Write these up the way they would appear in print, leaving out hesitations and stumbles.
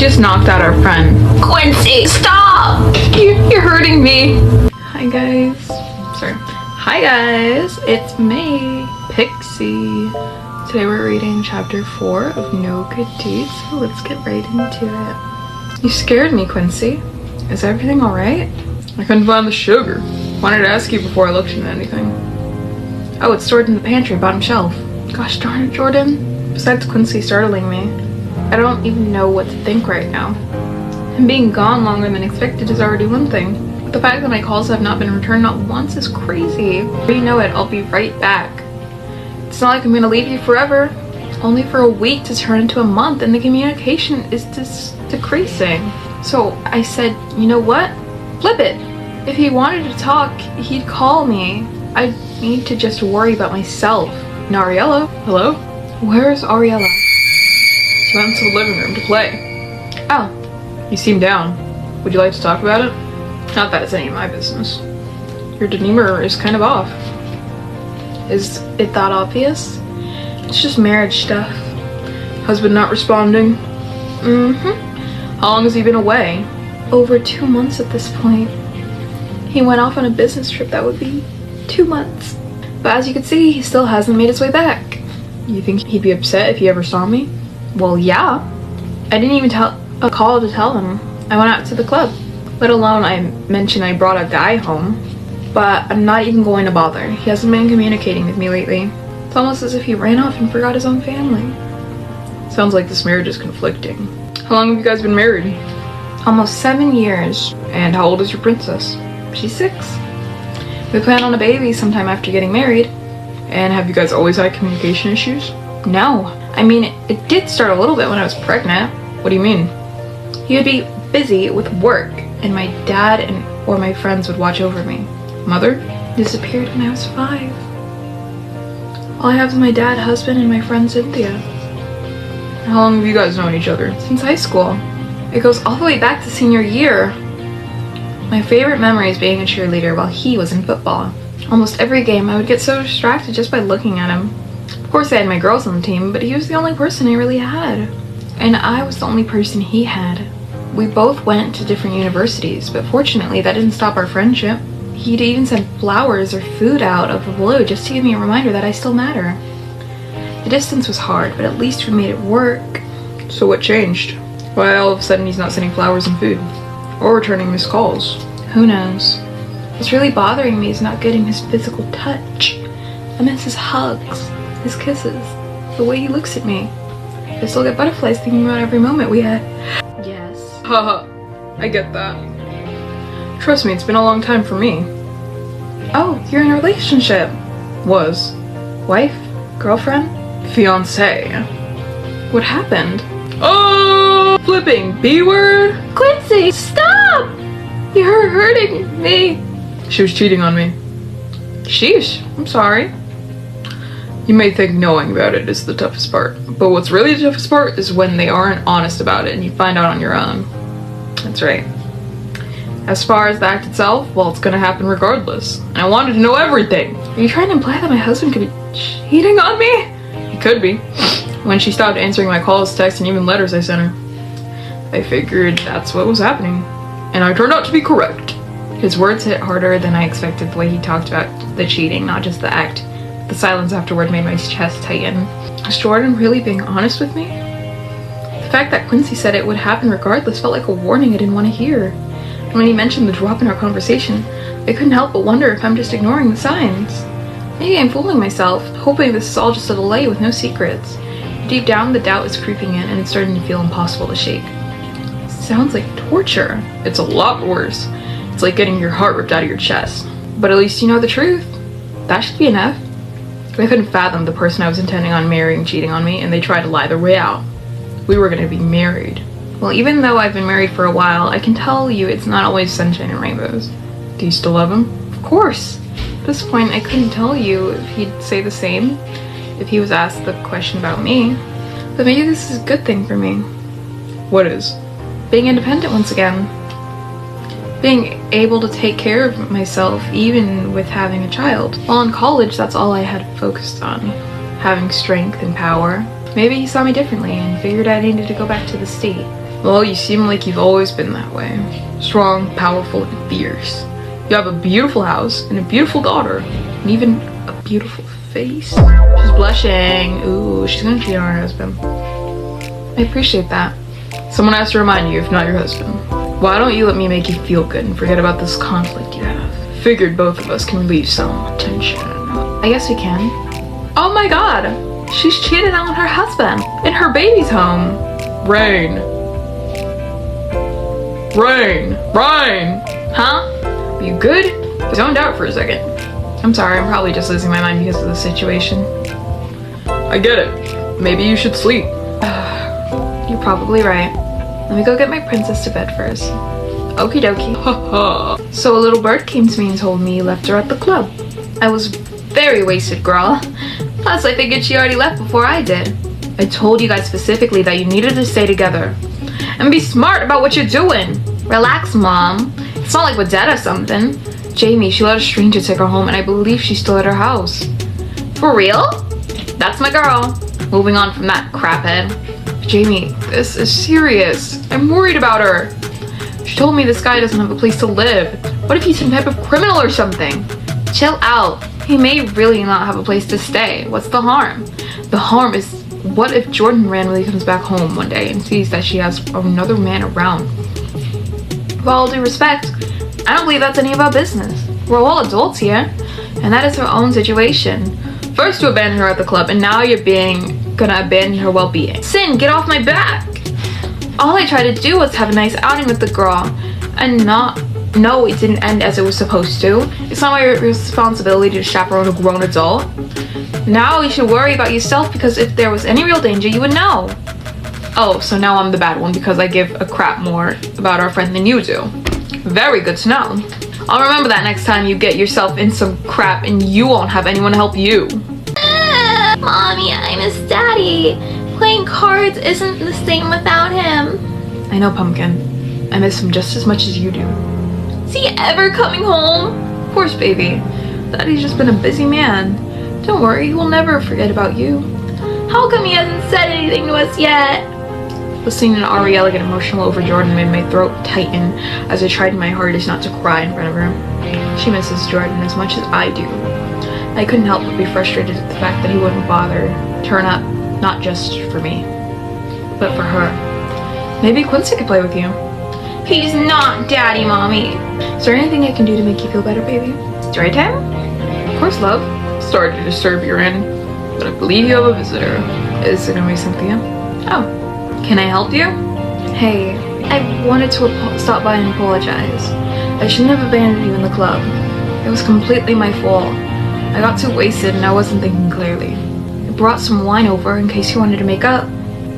just knocked out our friend. Quincy, stop! You're hurting me. Hi guys. Sorry. Hi guys, it's me, Pixie. Today we're reading chapter 4 of No Good Deeds, so let's get right into it. You scared me, Quincy. Is everything alright? I couldn't find the sugar. Wanted to ask you before I looked into anything. Oh, it's stored in the pantry, bottom shelf. Gosh darn it, Jordan. Besides Quincy startling me, I don't even know what to think right now. Him being gone longer than expected is already one thing. But the fact that my calls have not been returned not once is crazy. You know it, I'll be right back. It's not like I'm gonna leave you forever. Only for a week to turn into a month, and the communication is just decreasing. So I said, you know what? Flip it. If he wanted to talk, he'd call me. I need to just worry about myself. And Ariella? Hello? Where's Ariella? She went into the living room to play. Oh. You seem down. Would you like to talk about it? Not that it's any of my business. Your demeanor is kind of off. Is it that obvious? It's just marriage stuff. Husband not responding? How long has he been away? Over 2 months at this point. He went off on a business trip that would be 2 months. But as you can see, he still hasn't made his way back. You think he'd be upset if he ever saw me? Well, yeah. I didn't even call to tell him. I went out to the club. Let alone I mentioned I brought a guy home. But I'm not even going to bother. He hasn't been communicating with me lately. It's almost as if he ran off and forgot his own family. Sounds like this marriage is conflicting. How long have you guys been married? Almost 7 years. And how old is your princess? She's 6. We plan on a baby sometime after getting married. And have you guys always had communication issues? No. I mean, it did start a little bit when I was pregnant. What do you mean? He would be busy with work, and my dad or my friends would watch over me. Mother? Disappeared when I was 5. All I have is my dad, husband, and my friend Cynthia. How long have you guys known each other? Since high school. It goes all the way back to senior year. My favorite memory is being a cheerleader while he was in football. Almost every game I would get so distracted just by looking at him. Of course I had my girls on the team, but he was the only person I really had. And I was the only person he had. We both went to different universities, but fortunately that didn't stop our friendship. He'd even send flowers or food out of the blue just to give me a reminder that I still matter. The distance was hard, but at least we made it work. So what changed? Why all of a sudden he's not sending flowers and food? Or returning missed calls? Who knows? What's really bothering me is not getting his physical touch. I miss his hugs, his kisses, the way he looks at me. I still get butterflies thinking about every moment we had. Yes. Haha, I get that. Trust me, it's been a long time for me. Oh, you're in a relationship. Was. Wife? Girlfriend? Fiancé. What happened? Oh, flipping B-word? Quincy, stop! You're hurting me. She was cheating on me. Sheesh, I'm sorry. You may think knowing about it is the toughest part, but what's really the toughest part is when they aren't honest about it and you find out on your own. That's right. As far as the act itself, well, it's gonna happen regardless. I wanted to know everything. Are you trying to imply that my husband could be cheating on me? He could be. When she stopped answering my calls, texts, and even letters I sent her. I figured that's what was happening. And I turned out to be correct. His words hit harder than I expected the way he talked about the cheating, not just the act. The silence afterward made my chest tighten. Is Jordan really being honest with me? The fact that Quincy said it would happen regardless felt like a warning I didn't want to hear. When he mentioned the drop in our conversation, I couldn't help but wonder if I'm just ignoring the signs. Maybe I'm fooling myself, hoping this is all just a delay with no secrets. Deep down, the doubt is creeping in and it's starting to feel impossible to shake. Sounds like torture. It's a lot worse. It's like getting your heart ripped out of your chest. But at least you know the truth. That should be enough. I couldn't fathom the person I was intending on marrying cheating on me, and they tried to lie their way out. We were going to be married. Well, even though I've been married for a while, I can tell you it's not always sunshine and rainbows. Do you still love him? Of course. At this point, I couldn't tell you if he'd say the same if he was asked the question about me. But maybe this is a good thing for me. What is? Being independent once again. Being able to take care of myself even with having a child. While in college, that's all I had focused on. Having strength and power. Maybe he saw me differently and figured I needed to go back to the state. Well, you seem like you've always been that way. Strong, powerful, and fierce. You have a beautiful house and a beautiful daughter, and even a beautiful face. She's blushing. Ooh, she's gonna cheat on her husband. I appreciate that. Someone has to remind you, if not your husband. Why don't you let me make you feel good and forget about this conflict you have? Figured both of us can relieve some tension. I guess we can. Oh my god! She's cheated on her husband in her baby's home. Rain. Rain! Rain! Huh? Are you good? I zoned out for a second. I'm sorry, I'm probably just losing my mind because of the situation. I get it. Maybe you should sleep. You're probably right. Let me go get my princess to bed first. Okie dokie. So a little bird came to me and told me you left her at the club. I was very wasted, girl. Plus, I figured she already left before I did. I told you guys specifically that you needed to stay together. And be smart about what you're doing. Relax, Mom. It's not like we're dead or something. Jamie, she let a stranger take her home and I believe she's still at her house. For real? That's my girl. Moving on from that craphead. Jamie, this is serious. I'm worried about her. She told me this guy doesn't have a place to live. What if he's some type of criminal or something? Chill out. He may really not have a place to stay. What's the harm? The harm is, what if Jordan randomly comes back home one day and sees that she has another man around? With all due respect, I don't believe that's any of our business. We're all adults here, and that is her own situation. First you abandoned her at the club, and now you're gonna abandon her well-being. Sin, get off my back! All I tried to do was have a nice outing with the girl, and no, it didn't end as it was supposed to. It's not my responsibility to chaperone a grown adult. Now you should worry about yourself because if there was any real danger, you would know. Oh, so now I'm the bad one because I give a crap more about our friend than you do. Very good to know. I'll remember that next time you get yourself in some crap and you won't have anyone to help you. Mommy, I miss Daddy. Playing cards isn't the same without him. I know, Pumpkin. I miss him just as much as you do. Is he ever coming home? Of course, baby. Daddy's just been a busy man. Don't worry, he will never forget about you. How come he hasn't said anything to us yet? Listening to Ariella get emotional over Jordan made my throat tighten as I tried my hardest not to cry in front of her. She misses Jordan as much as I do. I couldn't help but be frustrated at the fact that he wouldn't bother turn up, not just for me, but for her. Maybe Quincy could play with you. He's not Daddy, Mommy. Is there anything I can do to make you feel better, baby? Story time? Of course, love. Sorry to disturb your in, but I believe you have a visitor. Is it gonna be Cynthia? Oh, can I help you? Hey, I wanted to stop by and apologize. I shouldn't have abandoned you in the club. It was completely my fault. I got too wasted and I wasn't thinking clearly. I brought some wine over in case you wanted to make up.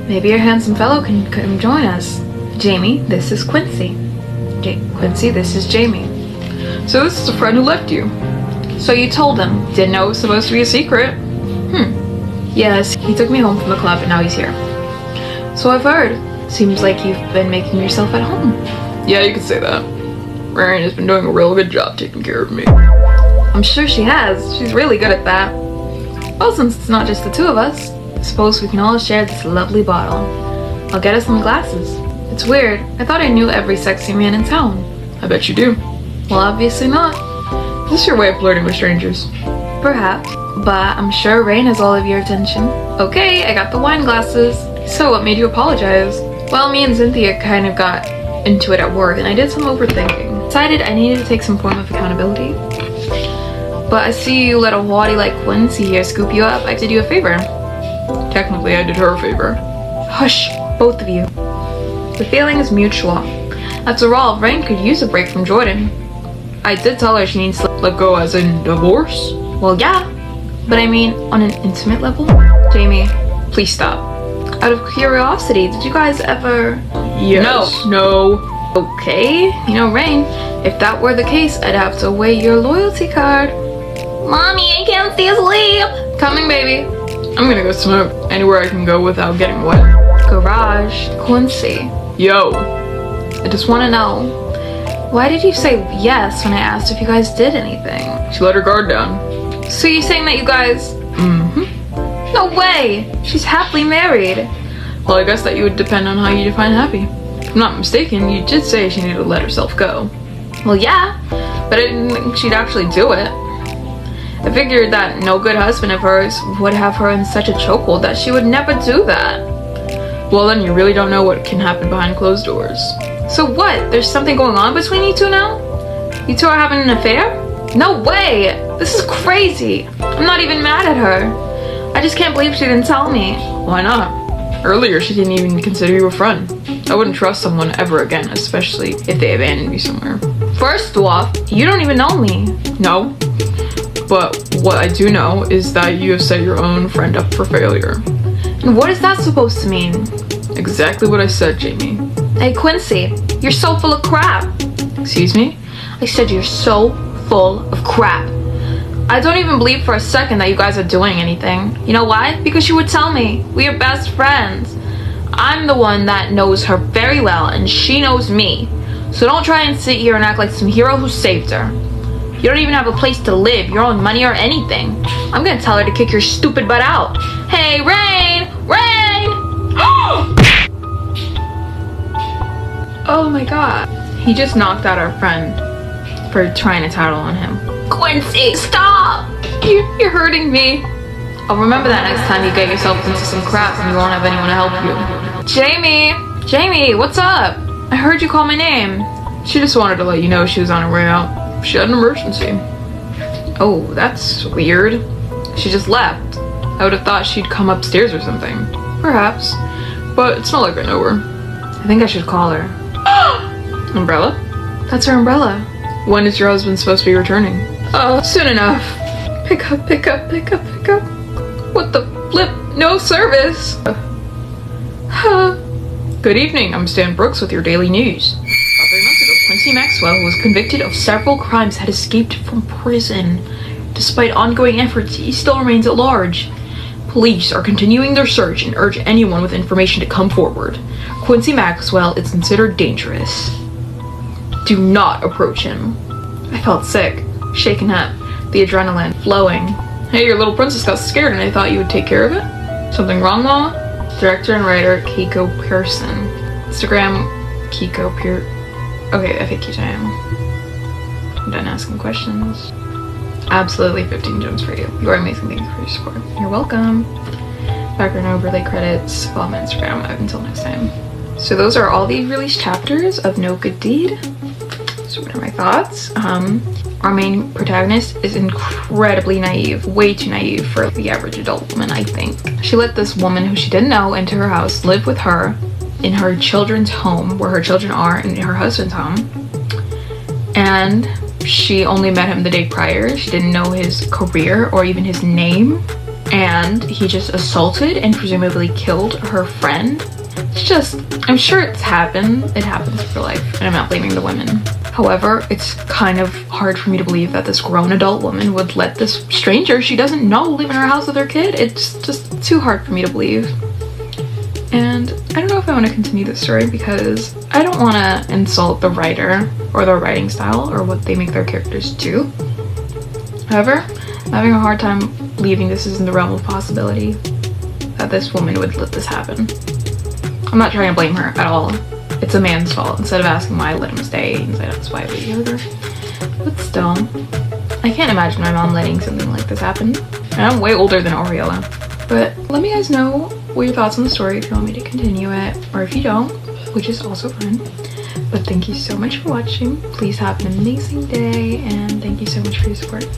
Maybe your handsome fellow can come join us. Jamie, this is Quincy. Quincy, this is Jamie. So this is a friend who left you. So you told him. Didn't know it was supposed to be a secret. Yes, he took me home from the club and now he's here. So I've heard. Seems like you've been making yourself at home. Yeah, you could say that. Ryan has been doing a real good job taking care of me. I'm sure she has. She's really good at that. Well, since it's not just the two of us, I suppose we can all share this lovely bottle. I'll get us some glasses. It's weird. I thought I knew every sexy man in town. I bet you do. Well, obviously not. Is this your way of flirting with strangers? Perhaps, but I'm sure Rain has all of your attention. Okay, I got the wine glasses. So what made you apologize? Well, me and Cynthia kind of got into it at work and I did some overthinking. Decided I needed to take some form of accountability. But I see you let a haughty like Quincy here scoop you up. I did you a favor. Technically, I did her a favor. Hush, both of you. The feeling is mutual. After all, Rain could use a break from Jordan. I did tell her she needs to let go as in divorce. Well, yeah, but I mean on an intimate level. Jamie, please stop. Out of curiosity, did you guys ever... Yes. No. Okay, you know, Rain, if that were the case, I'd have to weigh your loyalty card. Mommy, I can't stay asleep. Coming, baby. I'm gonna go smoke anywhere I can go without getting wet. Garage, Quincy. Yo. I just want to know, why did you say yes when I asked if you guys did anything? She let her guard down. So you're saying that you guys... No way! She's happily married. Well, I guess that you would depend on how you define happy. I'm not mistaken, you did say she needed to let herself go. Well, yeah. But I didn't think she'd actually do it. I figured that no good husband of hers would have her in such a chokehold that she would never do that. Well, then you really don't know what can happen behind closed doors. So what? There's something going on between you two now? You two are having an affair? No way! This is crazy. I'm not even mad at her. I just can't believe she didn't tell me. Why not? Earlier, she didn't even consider you a friend. I wouldn't trust someone ever again, especially if they abandoned me somewhere. First off, you don't even know me. No. But what I do know is that you have set your own friend up for failure. And what is that supposed to mean? Exactly what I said, Jamie. Hey, Quincy, you're so full of crap. Excuse me? I said you're so full of crap. I don't even believe for a second that you guys are doing anything. You know why? Because she would tell me. We are best friends. I'm the one that knows her very well, and she knows me. So don't try and sit here and act like some hero who saved her. You don't even have a place to live, your own money or anything. I'm gonna tell her to kick your stupid butt out. Hey, Rain! Rain! Oh my god. He just knocked out our friend for trying to tattle on him. Quincy, stop! You're hurting me. I'll remember that next time you get yourself into some crap and you won't have anyone to help you. Jamie! Jamie, what's up? I heard you call my name. She just wanted to let you know she was on her way out. She had an emergency. Oh, that's weird. She just left. I would have thought she'd come upstairs or something. Perhaps. But it's not like I know her. I think I should call her. Umbrella? That's her umbrella. When is your husband supposed to be returning? Soon enough. Pick up, pick up, pick up, pick up. What the flip? No service. Good evening, I'm Stan Brooks with your daily news. About 3 months ago, Quincy Maxwell was convicted of several crimes and had escaped from prison. Despite ongoing efforts, he still remains at large. Police are continuing their search and urge anyone with information to come forward. Quincy Maxwell is considered dangerous. Do not approach him. I felt sick, shaken up, the adrenaline flowing. Hey, your little princess got scared and I thought you would take care of it? Something wrong, Mama? Director and writer Keiko Pearson. Instagram Keiko Pearson. Okay, FAQ time. I'm done asking questions. Absolutely 15 gems for you. You are amazing. Thank you for your support. You're welcome. Background overlay credits. Follow my Instagram. Until next time. So those are all the released chapters of No Good Deed. So what are my thoughts? Our main protagonist is incredibly naive, way too naive for the average adult woman, I think. She let this woman who she didn't know into her house, live with her in her children's home, where her children are, in her husband's home. And she only met him the day prior. She didn't know his career or even his name. And he just assaulted and presumably killed her friend. It's just, I'm sure it's happened. It happens in real life, and I'm not blaming the women. However, it's kind of hard for me to believe that this grown adult woman would let this stranger she doesn't know live in her house with her kid. It's just too hard for me to believe. And I don't know if I want to continue this story because I don't want to insult the writer or their writing style or what they make their characters do. However, I'm having a hard time believing this is in the realm of possibility that this woman would let this happen. I'm not trying to blame her at all. It's a man's fault. Instead of asking why I let him stay inside of his wife or whatever. But still, I can't imagine my mom letting something like this happen. And I'm way older than Aureola. But let me guys know what your thoughts on the story if you want me to continue it, or if you don't, which is also fine. But thank you so much for watching. Please have an amazing day, and thank you so much for your support.